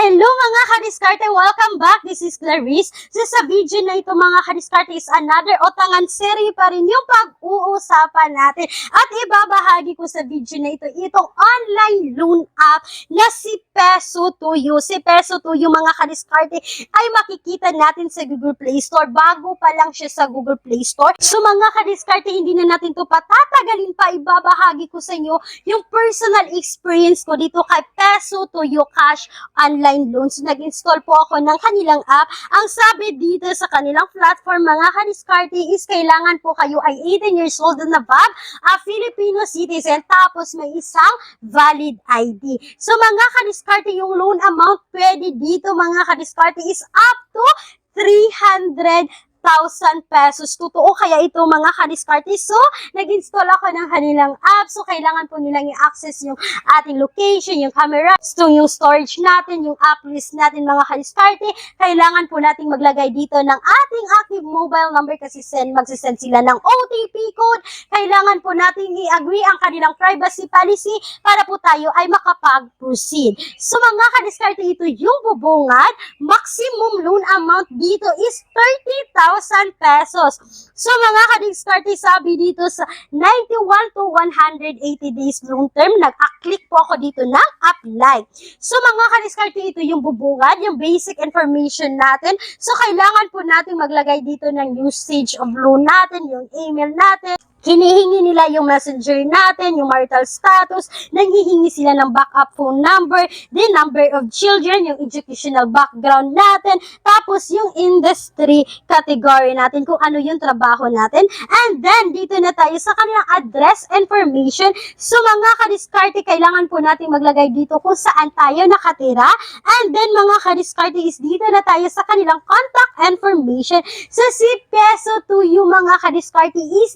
Hello mga kadiskarte! Welcome back! This is Clarice. So sa video na ito mga kadiskarte is another Otangan series pa rin yung pag-uusapan natin. At ibabahagi ko sa video na ito itong online loan app na si Peso Tuyo. Si Peso Tuyo mga kadiskarte ay makikita natin sa Google Play Store. Bago pa lang siya sa Google Play Store. So mga kadiskarte, hindi na natin ito patatagalin pa. Ibabahagi ko sa inyo yung personal experience ko dito kay Peso Tuyo Cash online loans. Nag-install po ako ng kanilang app. Ang sabi dito sa kanilang platform, mga kadiskarte, is kailangan po kayo ay 18 years old and above, a Filipino citizen, tapos may isang valid ID. So mga kadiskarte, yung loan amount pwede dito mga kadiskarte is up to 300,000 pesos. Totoo kaya ito mga kadiskarte. So, nag-install ako ng kanilang app. So, kailangan po nilang i-access yung ating location, yung camera, so yung storage natin, yung app list natin mga kadiskarte. Kailangan po nating maglagay dito ng ating active mobile number kasi magsisend sila ng OTP code. Kailangan po nating i-agree ang kanilang privacy policy para po tayo ay makapag-proceed. So, mga kadiskarte, ito yung bubungad. Maximum loan amount dito is 30,000 pesos. So mga kadiskarte, sabi dito sa 91 to 180 days long term, nag-click po ako dito ng apply. So mga kadiskarte, ito yung bubungad, yung basic information natin. So kailangan po natin maglagay dito ng usage of loan natin, yung email natin. Hinihingi nila yung messenger natin, yung marital status, nanghihingi sila ng backup phone number, the number of children, yung educational background natin, tapos yung industry category natin, kung ano yung trabaho natin. And then, dito na tayo sa kanilang address information. So, mga kadiskarte, kailangan po natin maglagay dito kung saan tayo nakatira. And then, mga kadiskarte, is dito na tayo sa kanilang contact information. So, si Peso Tuyo, mga kadiskarte, is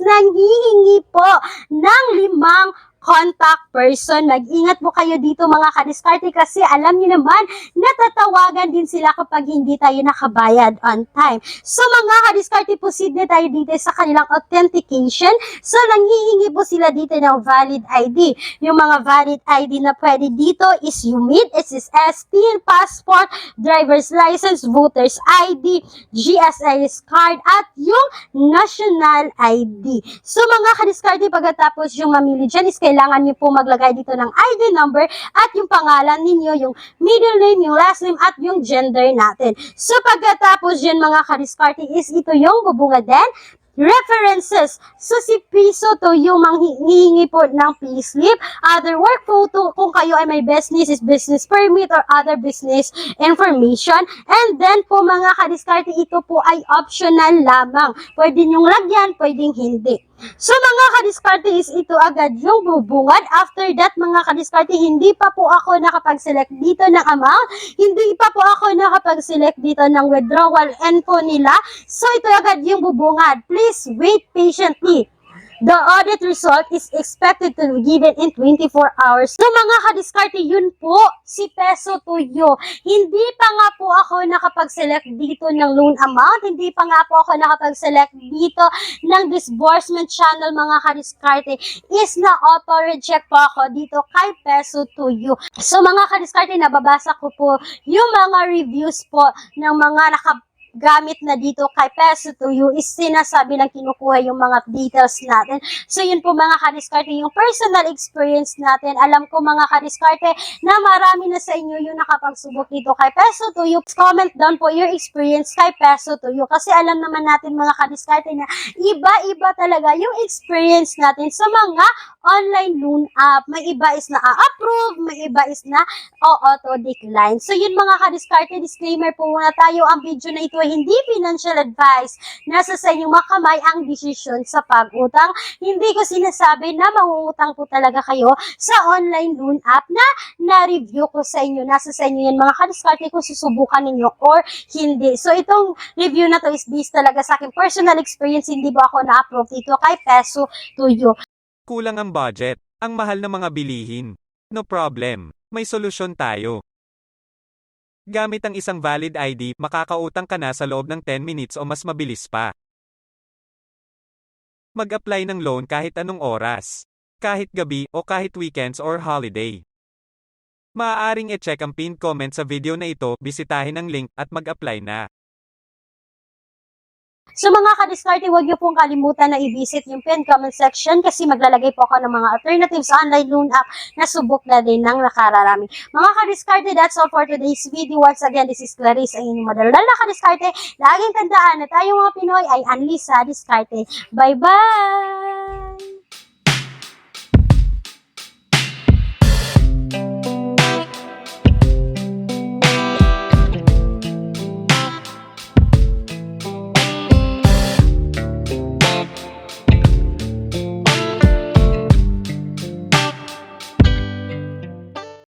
hihingi po ng 5 contact person. Mag-ingat po kayo dito mga kadiskarte kasi alam niyo naman, natatawagan din sila kapag hindi tayo nakabayad on time. So mga kadiskarte, proceed na tayo dito sa kanilang authentication. So nanghihingi po sila dito ng valid ID. Yung mga valid ID na pwede dito is UMID, SSS, TIN, passport, driver's license, voter's ID, GSIS card, at yung national ID. So mga kadiskarte, pagkatapos yung mamili dyan is kailangan nyo po maglagay dito ng ID number at yung pangalan ninyo, yung middle name, yung last name, at yung gender natin. So pagkatapos dyan mga kadiskarte is ito yung bubungad din. References. So, si Peso Tuyo manghihingi po ng payslip, other work photo, kung kayo ay may business, is business permit or other business information. And then po mga kadiskarte, ito po ay optional lamang. Pwede nyong lagyan, pwedeng hindi. So mga kadiskarte, is ito agad yung bubungad. After that mga kadiskarte, hindi pa po ako nakapag-select dito ng amount. Hindi pa po ako nakapag-select dito ng withdrawal info nila. So ito agad yung bubungad. Please wait patiently. The audit result is expected to be given in 24 hours. So mga kadiskarte, yun po si Peso Tuyo. Hindi pa nga po ako nakapag-select dito ng loan amount. Hindi pa nga po ako nakapag-select dito ng disbursement channel mga kadiskarte. Is na auto-reject po ako dito kay Peso Tuyo. So mga kadiskarte, nababasa ko po yung mga reviews po ng mga gamit na dito kay Peso Tuyo is sinasabi lang kinukuha yung mga details natin. So yun po mga kadiskarte, yung personal experience natin. Alam ko mga kadiskarte na marami na sa inyo yung nakapagsubok dito kay Peso Tuyo. Comment down po your experience kay Peso Tuyo kasi alam naman natin mga kadiskarte na iba-iba talaga yung experience natin sa mga online loan app. May iba is na-approve, may iba is na auto-decline. So yun mga kadiskarte, disclaimer po muna tayo. Ang video na ito hindi financial advice. Nasa sa inyong makamay ang desisyon sa pag-utang. Hindi ko sinasabi na mangungutang po talaga kayo sa online loan app na na-review ko sa inyo. Nasa sa inyo yan mga kadiskarte kung susubukan ninyo or hindi. So itong review na to is based talaga sa aking personal experience. Hindi ba ako na-approve dito kay Peso Tuyo. Kulang ang budget, ang mahal na mga bilihin. No problem, may solusyon tayo. Gamit ang isang valid ID, makakautang ka na sa loob ng 10 minutes o mas mabilis pa. Mag-apply ng loan kahit anong oras, kahit gabi o kahit weekends or holiday. Maaaring e-check ang pinned comment sa video na ito, bisitahin ang link, at mag-apply na. So mga kadiskarte, huwag niyo pong kalimutan na i-visit yung pinned comment section kasi maglalagay po ako ng mga alternatives online loan app na subok na din ng nakararami. Mga kadiskarte, that's all for today's video. Once again, this is Clarice, ang inyong madaldal na kadiskarte. Laging tandaan na tayong mga Pinoy ay unleash sa diskarte. Bye-bye!